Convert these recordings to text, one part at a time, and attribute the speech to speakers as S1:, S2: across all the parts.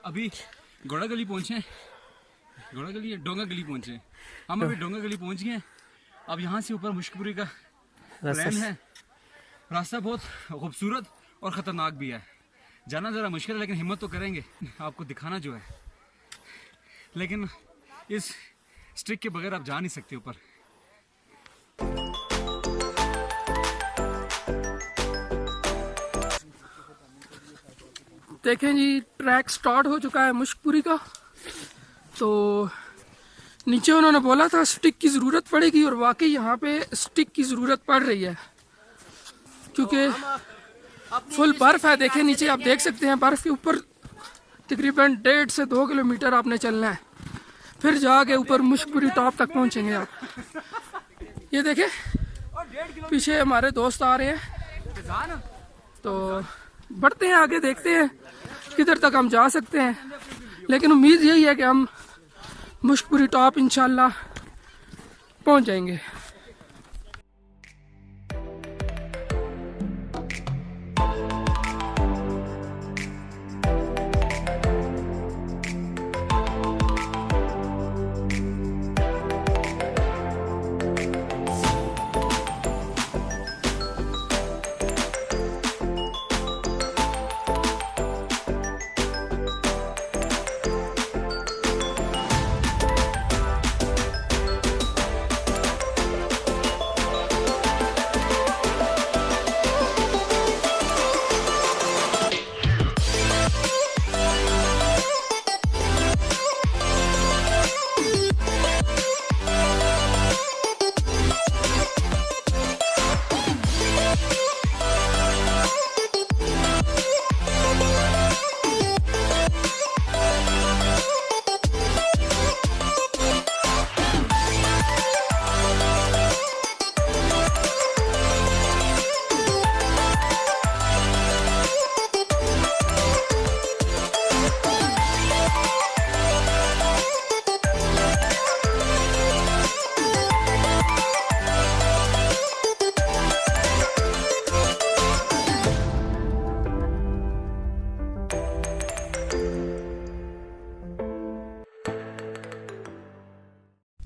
S1: अभी घोड़ा गली पहुँचे, घोड़ा गली या डोंगा गली पहुँचे। हम अभी डोंगा गली पहुँच गए। अब यहाँ से ऊपर मुश्कपुरी का प्लान है। रास्ता बहुत खूबसूरत और ख़तरनाक भी है, जाना ज़रा मुश्किल है लेकिन हिम्मत तो करेंगे आपको दिखाना जो है। लेकिन इस स्टिक के बगैर आप जा नहीं सकते ऊपर।
S2: देखें जी, ट्रैक स्टार्ट हो चुका है मुश्कपुरी का। तो नीचे उन्होंने बोला था स्टिक की ज़रूरत पड़ेगी और वाकई यहाँ पे स्टिक की ज़रूरत पड़ रही है क्योंकि फुल बर्फ़ है। देखें नीचे आप देख सकते हैं, बर्फ़ के ऊपर तकरीबन 1.5 से 2 किलोमीटर आपने चलना है, फिर जाके ऊपर मुश्कपुरी टॉप तक पहुँचेंगे आप। ये देखें पीछे हमारे दोस्त आ रहे हैं, तो बढ़ते हैं आगे, देखते हैं किधर तक हम जा सकते हैं। लेकिन उम्मीद यही है कि हम मुश्कपुरी टॉप इंशाल्लाह पहुंच जाएंगे।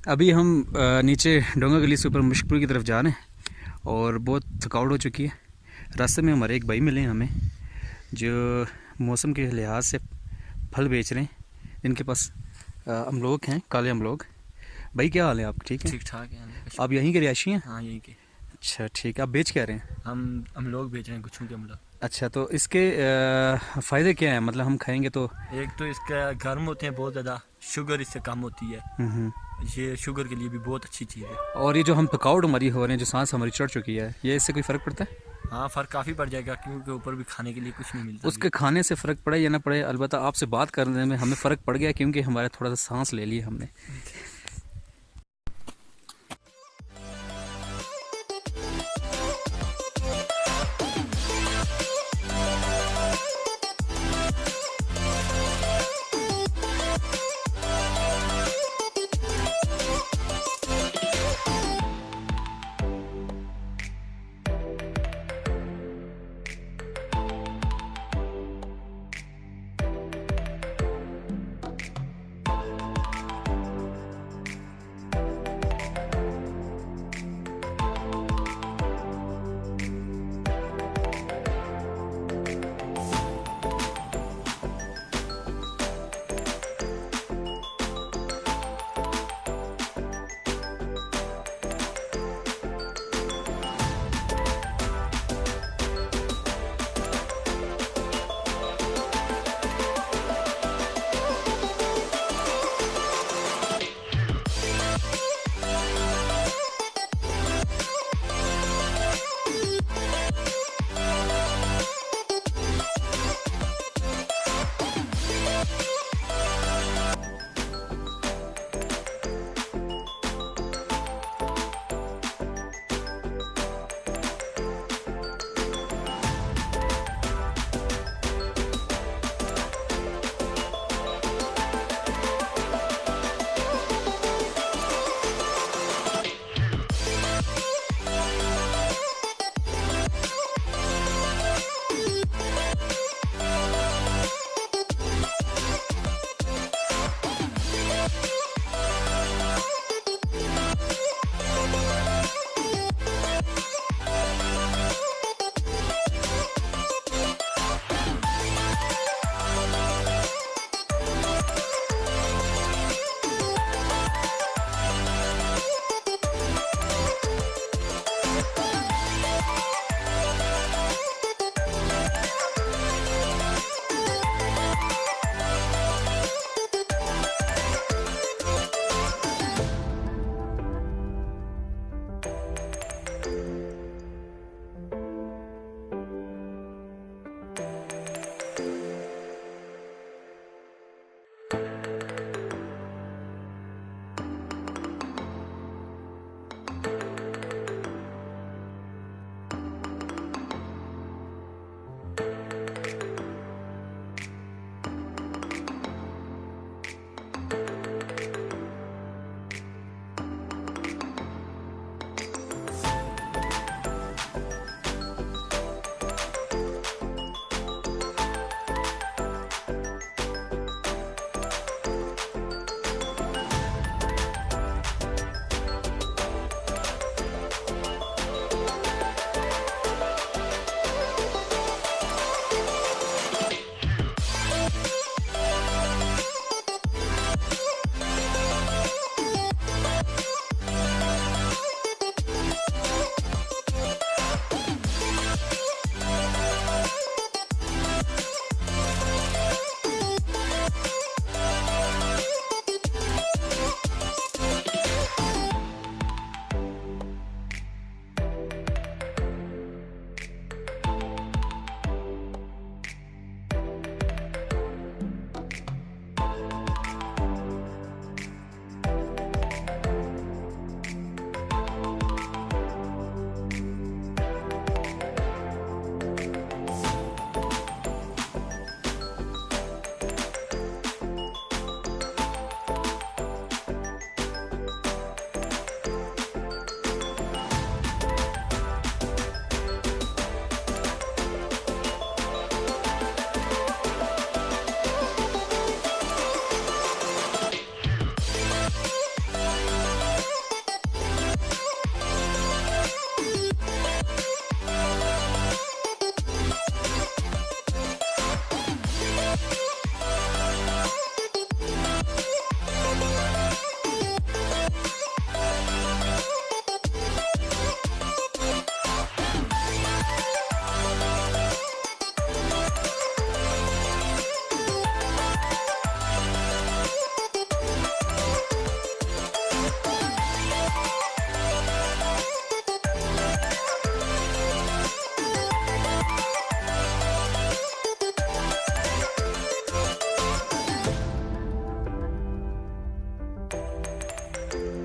S1: अभी हम नीचे डोंगा गली से ऊपर मुश्कपुरी की तरफ जा रहे हैं और बहुत थकावट हो चुकी है। रास्ते में हमारे एक भाई मिले हैं हमें, जो मौसम के लिहाज से फल बेच रहे हैं। इनके पास अमलोग हैं, काले अमलोग। भाई क्या हाल है आपका? ठीक है,
S3: ठीक ठाक है।
S1: आप यहीं के रिहायशी हैं?
S3: हाँ यहीं के।
S1: अच्छा ठीक है, आप बेच क्या रहे हैं?
S3: हम लोग बेच रहे हैं, गुच्छों के अमला।
S1: अच्छा, तो इसके फ़ायदे क्या हैं? मतलब हम खाएंगे तो
S3: एक तो इसका गर्म होते हैं बहुत ज़्यादा, शुगर इससे कम होती है। ये शुगर के लिए भी बहुत अच्छी चीज़ है।
S1: और ये जो हम थकावट हमारी हो रहे हैं, जो सांस हमारी चढ़ चुकी है, ये इससे कोई फ़र्क पड़ता है?
S3: हाँ फ़र्क काफ़ी पड़ जाएगा क्योंकि ऊपर भी खाने के लिए कुछ नहीं मिलता।
S1: उसके खाने से फ़र्क पड़े या ना पड़े, अलबत्ता आपसे बात करने में हमें फ़र्क पड़ गया क्योंकि हमारा थोड़ा सा सांस ले लिया हमने।
S4: है।